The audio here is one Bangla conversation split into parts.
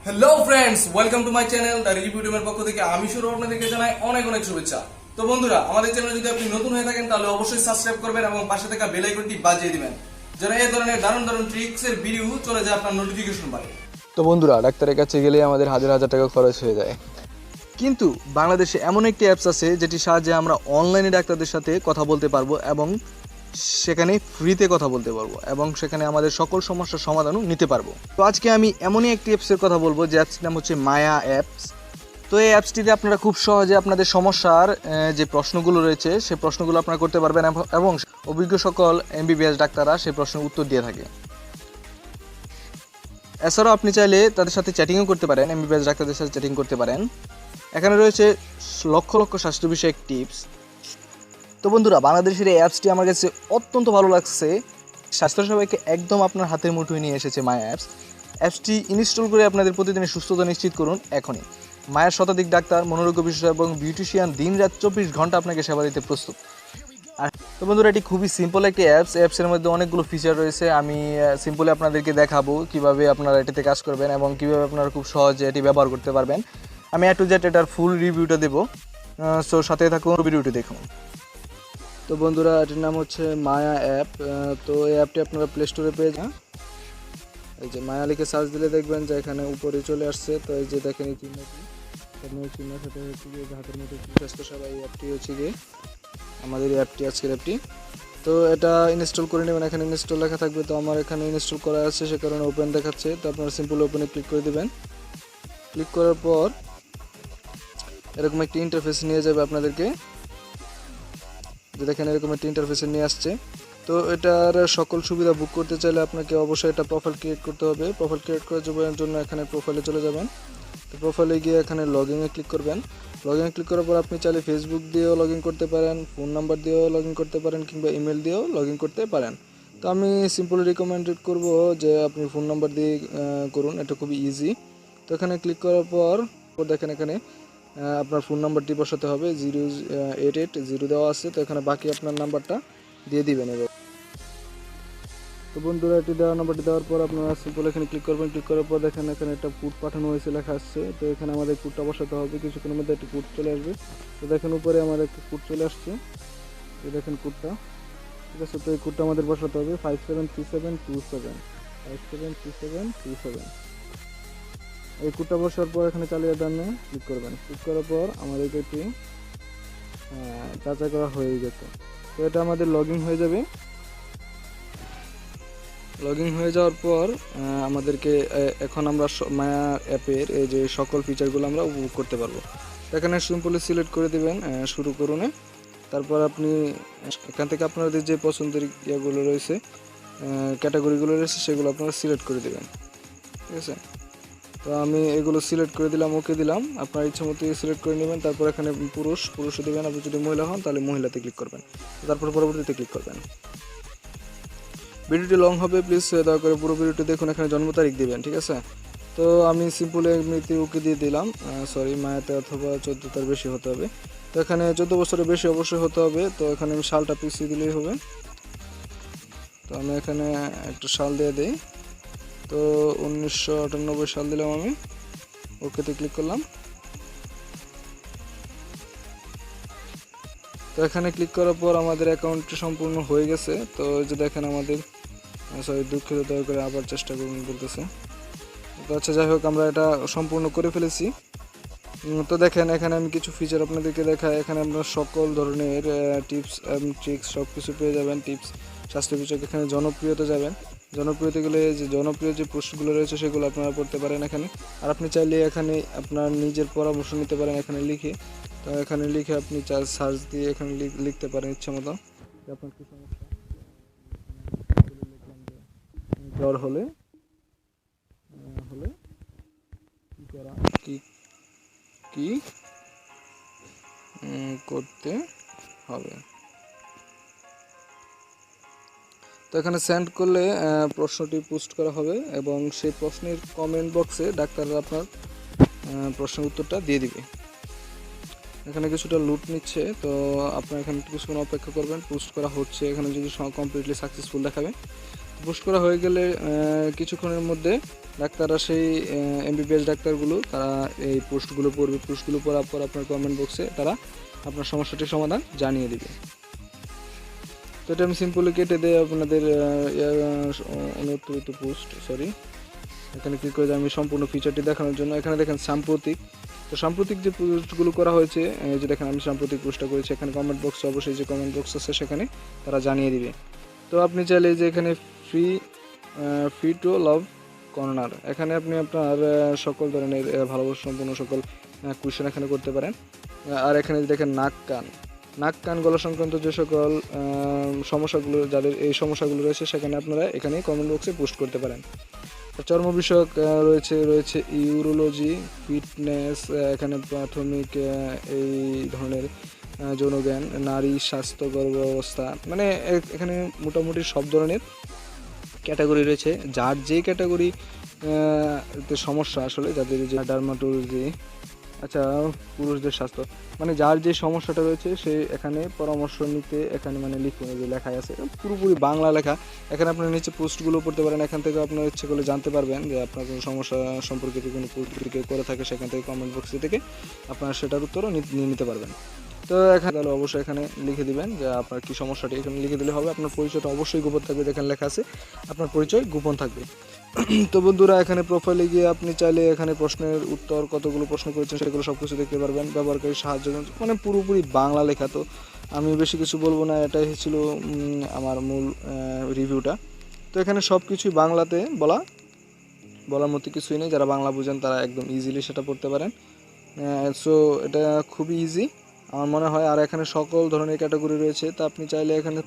Hello friends, welcome to my channel the review টিমের পক্ষ থেকে আমি শুরু আপনাদেরকে জানাই অনেক অনেক শুভেচ্ছা। তো বন্ধুরা, আমাদের চ্যানেলে যদি আপনি নতুন হয়ে থাকেন তাহলে অবশ্যই সাবস্ক্রাইব করবেন এবং পাশে থাকা বেল আইকনটি বাজিয়ে দিবেন যেন এই ধরনের দারুণ দারুণ ট্রিক্স এর ভিডিও চলে যায় আপনার নোটিফিকেশন বারে। তো বন্ধুরা, ডাক্তারের কাছে গেলে আমাদের হাজার হাজার টাকা খরচ হয়ে যায়, কিন্তু বাংলাদেশে এমন একটি অ্যাপস আছে যেটির সাহায্যে আমরা অনলাইনে ডাক্তারদের সাথে কথা বলতে পারবো এবং সেখানে ফ্রিতে কথা বলতে পারবো এবং সেখানে আমাদের সকল সমস্যার সমাধানও নিতে পারবো। তো আজকে আমি এমনই একটি অ্যাপসের কথা বলবো যে অ্যাপসটির নাম হচ্ছে মায়া অ্যাপস। তো এই অ্যাপসটিতে আপনারা খুব সহজে আপনাদের সমস্যার যে প্রশ্নগুলো রয়েছে সেই প্রশ্নগুলো আপনারা করতে পারবেন এবং অভিজ্ঞ সকল এমবিবিএস ডাক্তাররা সেই প্রশ্নের উত্তর দিয়ে থাকে। এছাড়াও আপনি চাইলে তাদের সাথে চ্যাটিংও করতে পারেন, এমবিবিএস ডাক্তারদের সাথে চ্যাটিং করতে পারেন। এখানে রয়েছে লক্ষ লক্ষ স্বাস্থ্য বিষয়ক টিপস। তো বন্ধুরা, বাংলাদেশের এই অ্যাপসটি আমার কাছে অত্যন্ত ভালো লাগছে। স্বাস্থ্যসেবাকে একদম আপনার হাতের মুঠোয় নিয়ে এসেছে মায়া অ্যাপস। অ্যাপসটি ইনস্টল করে আপনাদের প্রতিদিনের সুস্থতা নিশ্চিত করুন এখনই। মায়ের শতাধিক ডাক্তার, মনোরোগ বিশেষজ্ঞ এবং বিউটিশিয়ান দিনরাত 24 ঘন্টা আপনাকে সেবা দিতে প্রস্তুত। আর তো বন্ধুরা, এটি খুবই সিম্পল একটি অ্যাপস। অ্যাপসের মধ্যে অনেকগুলো ফিচার রয়েছে। আমি সিম্পলি আপনাদেরকে দেখাবো কিভাবে আপনারা এটিতে কাজ করবেন এবং কিভাবে আপনারা খুব সহজে এটি ব্যবহার করতে পারবেন। আমি A to Z এটার ফুল রিভিউটা দেবো, সো সাথে থাকুন, ভিডিওটি দেখুন। তো বন্ধুরা, এটির নাম হচ্ছে মায়া অ্যাপ। তো এই অ্যাপটি আপনারা প্লে স্টোরে পেয়ে যান। এই যে মায়া লিখে সার্চ দিলে দেখবেন যে এখানে উপরে চলে আসছে। তো এই যে দেখেন এই চিহ্নটি, চিহ্ন সাথে হচ্ছে গিয়ে হাতের মধ্যে স্বাস্থ্যসেবা, এই অ্যাপটি হচ্ছে গিয়ে আমাদের এই অ্যাপটি, আজকের অ্যাপটি। তো এটা ইনস্টল করে নেবেন। এখানে ইনস্টল লেখা থাকবে, তো আমার এখানে ইনস্টল করা আছে সে কারণে ওপেন দেখাচ্ছে। তো আপনারা সিম্পল ওপেনে ক্লিক করে দেবেন। ক্লিক করার পর এরকম একটি ইন্টারফেস নিয়ে যাবে আপনাদেরকে, যে দেখেন এরকম একটি ইন্টারফেসে নিয়ে আসছে। তো এটার সকল সুবিধা বুক করতে চাইলে আপনাকে অবশ্যই একটা প্রোফাইল ক্রিয়েট করতে হবে। প্রোফাইল ক্রিয়েট করার জন্য এখানে প্রোফাইলে চলে যাবেন। তো প্রোফাইলে গিয়ে এখানে লগ ইনে ক্লিক করবেন। লগ ইনে ক্লিক করার পর আপনি চাইলে ফেসবুক দিয়েও লগ ইন করতে পারেন, ফোন নাম্বার দিয়েও লগ ইন করতে পারেন, কিংবা ইমেল দিয়েও লগ ইন করতে পারেন। তো আমি সিম্পলি রিকমেন্ডেড করব যে আপনি ফোন নাম্বার দিয়ে করুন, এটা খুবই ইজি। তো এখানে ক্লিক করার পর দেখেন এখানে আপনার ফোন নাম্বারটি বসাতে হবে, 088 দেওয়া আছে। তো এখানে বাকি আপনার নাম্বারটা দিয়ে দিবেন এবার। তো বন্ধুরা, এটি নাম্বারটি দেওয়ার পর আপনারা সিম্পল এখানে ক্লিক করবেন। ক্লিক করার পর দেখেন এখানে একটা কোড পাঠানো হয়েছে লেখা আসছে। তো এখানে আমাদের কোডটা বসাতে হবে, কিছুক্ষণের মধ্যে একটা কোড চলে আসবে। তো দেখেন উপরে আমার একটা কোড চলে আসছে, তো দেখেন কোডটা, ঠিক আছে। তো এই কোডটা আমাদের বসাতে হবে 573727, 573727। এই কোডটা বসার পর এখানে চালিয়ে ডানে ক্লিক করবেন। ক্লিক করার পর আমাদের এটি যাচাই করা হয়ে গেছে। তো এটা আমাদের লগ ইন হয়ে যাবে। লগ ইন হয়ে যাওয়ার পর আমাদেরকে এখন আমরা মায়া অ্যাপের এই যে সকল ফিচারগুলো আমরা উপভোগ করতে পারবো। এখানে সিম্পলি সিলেক্ট করে দেবেন শুরু করুনে। তারপর আপনি এখান থেকে আপনাদের যে পছন্দের ইয়েগুলো রয়েছে, ক্যাটাগরিগুলো রয়েছে, সেগুলো আপনারা সিলেক্ট করে দেবেন, ঠিক আছে। তো আমি এগুলো সিলেক্ট করে দিলাম, ওকে দিলাম। আপনার ইচ্ছা মতো সিলেক্ট করে নেবেন। তারপর এখানে পুরুষও দেবেন। আপনি যদি মহিলা হন তাহলে মহিলাতে ক্লিক করবেন, তারপর পরবর্তীতে ক্লিক করবেন। ভিডিওটি লং হবে, প্লিজ দয়া করে পুরো ভিডিওটি দেখুন। এখানে জন্ম তারিখ দিবেন, ঠিক আছে। তো আমি সিম্পলি এমনিতে ওকে দিয়ে দিলাম, সরি মায়াতে, অথবা 14 তার বেশি হতে হবে। তো এখানে 14 বছরের বেশি অবশ্যই হতে হবে। তো এখানে আমি সালটা পিছিয়ে দিলেই হবে। তো আমি এখানে একটা সাল দিয়ে দিই। তো 1998 সাল দিলাম আমি, ওকেতে ক্লিক করলাম। তো এখানে ক্লিক করার পর আমাদের অ্যাকাউন্টটি সম্পূর্ণ হয়ে গেছে। তো যে দেখেন আমাদের, সরি দুঃখিত, দয়া করে আবার চেষ্টা করুন বলতেছে। তো আচ্ছা, যাই হোক, আমরা এটা সম্পূর্ণ করে ফেলেছি। তো দেখেন এখানে আমি কিছু ফিচার আপনাদেরকে দেখাই। এখানে আপনারা সকল ধরনের টিপস এবং ট্রিক্স সব কিছু পেয়ে যাবেন। টিপস, স্বাস্থ্য বিষয়ক। এখানে জনপ্রিয়তা যাবেন, জনপ্রিয়তে গেলে যে জনপ্রিয় যে পোস্টগুলো রয়েছে সেগুলো আপনারা পড়তে পারেন এখানে। আর আপনি চাইলে এখানে আপনার নিজের পরামর্শ নিতে পারেন এখানে লিখে। তো এখানে লিখে আপনি সার্চ দিয়ে এখানে লিখতে পারেন ইচ্ছা মতো আপনার কী সমস্যা। জ্বর হলে কি করা, কি কি করতে হবে। তো এখানে সেন্ড করলে প্রশ্নটি পোস্ট করা হবে এবং সেই প্রশ্নের কমেন্ট বক্সে ডাক্তাররা আপনার প্রশ্নের উত্তরটা দিয়ে দিবে। এখানে কিছুটা লুট নিচ্ছে, তো আপনার এখানে কিছুক্ষণ অপেক্ষা করবেন। পোস্ট করা হচ্ছে, এখানে যদি কমপ্লিটলি সাকসেসফুল দেখাবে। পোস্ট করা হয়ে গেলে কিছুক্ষণের মধ্যে ডাক্তাররা সেই এমবিবিএস ডাক্তারগুলো তারা এই পোস্টগুলো পড়বে, পোস্টগুলো পড়ার পর আপনার কমেন্ট বক্সে তারা আপনার সমস্যাটির সমাধান জানিয়ে দিবে। তো এটা আমি সিম্পলি কেটে দিয়ে আপনাদের অনুত্তরিত পোস্ট এখানে ক্লিক করে আমি সম্পূর্ণ ফিচারটি দেখানোর জন্য এখানে দেখেন সাম্প্রতিক। তো সাম্প্রতিক যে পোস্টগুলো করা হয়েছে, এই যে দেখেন আমি সাম্প্রতিক পোস্টটা করেছি, এখানে কমেন্ট বক্সে অবশ্যই যে কমেন্ট বক্স আছে সেখানে তারা জানিয়ে দিবে। তো আপনি চাইলে যে এখানে ফ্রি টু লাভ কর্নার, এখানে আপনি আপনার সকল ধরনের ভালোবাসা সম্পূর্ণ সকল কোয়েশ্চেন এখানে করতে পারেন। আর এখানে দেখেন নাক কান গলা সংক্রান্ত যে সকল সমস্যাগুলো, যাদের এই সমস্যাগুলো রয়েছে সেখানে আপনারা এখানে কমেন্ট বক্সে পোস্ট করতে পারেন। চর্ম বিষয়ক রয়েছে ইউরোলজি, ফিটনেস, এখানে প্রাথমিক এই ধরনের যৌনজ্ঞান, নারী স্বাস্থ্য, গর্ভাবস্থা, মানে এখানে মোটামুটি সব ধরনের ক্যাটাগরি রয়েছে। যার যে ক্যাটাগরি সমস্যা আসলে, যাদের যে ডার্মাটোলজি, আচ্ছা পুরুষদের স্বাস্থ্য, মানে যার যে সমস্যাটা রয়েছে সে এখানে পরামর্শ নিতে এখানে মানে লিখুন, যে লেখাই আছে পুরোপুরি বাংলা লেখা। এখানে আপনার নিচে পোস্টগুলো পড়তে পারেন, এখান থেকে আপনার ইচ্ছে করলে জানতে পারবেন যে আপনার কোনো সমস্যা সম্পর্কিত কোনো পোস্ট কেউ করে থাকে, সেখান থেকে কমেন্ট বক্সে থেকে আপনার সেটার উত্তরও নিয়ে নিতে পারবেন। তো এখানে তাহলে অবশ্যই এখানে লিখে দিবেন যে আপনার কী সমস্যাটি, এখানে লিখে দিলে হবে। আপনার পরিচয়টা অবশ্যই গোপন থাকবে, যেখানে লেখা আছে আপনার পরিচয় গোপন থাকবে। তো বন্ধুরা এখানে প্রোফাইলে গিয়ে আপনি চাইলে এখানে প্রশ্নের উত্তর, কতগুলো প্রশ্ন করেছেন সেগুলো সব কিছু দেখতে পারবেন। ব্যবহারকারী সাহায্য, মানে পুরোপুরি বাংলা লেখা। তো আমি বেশি কিছু বলবো না, এটাই ছিল আমার মূল রিভিউটা। তো এখানে সব কিছুই বাংলাতে বলার মতো কিছুই নেই, যারা বাংলা বুঝেন তারা একদম ইজিলি সেটা পড়তে পারেন। সো এটা খুবই ইজি আমার মনে হয়। আর এখানে সকল ধরনের ক্যাটাগরি রয়েছে। তা আপনি চাইলে এখানে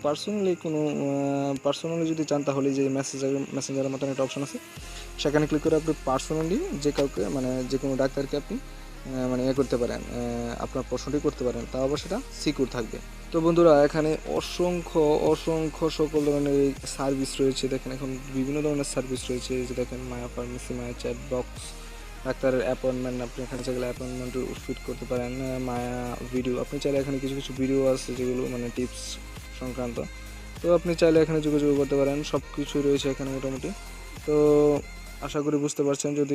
পার্সোনালি যদি চান তাহলে যে মেসেঞ্জারের মতন একটা অপশন আছে, সেখানে ক্লিক করে আপনি পার্সোনালি যে কাউকে, মানে যে কোনো ডাক্তারকে আপনি মানে করতে পারেন, আপনার প্রশ্নটি করতে পারেন, তাও আবার সেটা সিকিউর থাকবে। তো বন্ধুরা এখানে অসংখ্য সকল ধরনের সার্ভিস রয়েছে। দেখেন এখন বিভিন্ন ধরনের সার্ভিস রয়েছে, যে দেখেন মায়া ফার্মেসি, মায়া চ্যাট বক্স, ডাক্তারের অ্যাপয়েন্টমেন্ট, আপনি এখানে চাইলে অ্যাপয়েন্টমেন্ট ফিট করতে পারেন। মায়া ভিডিও, আপনি চাইলে এখানে কিছু ভিডিও আছে যেগুলো মানে টিপস সংক্রান্ত, তো আপনি চাইলে এখানে যোগাযোগ করতে পারেন। সব কিছু রয়েছে এখানে মোটামুটি। তো আশা করি বুঝতে পারছেন। যদি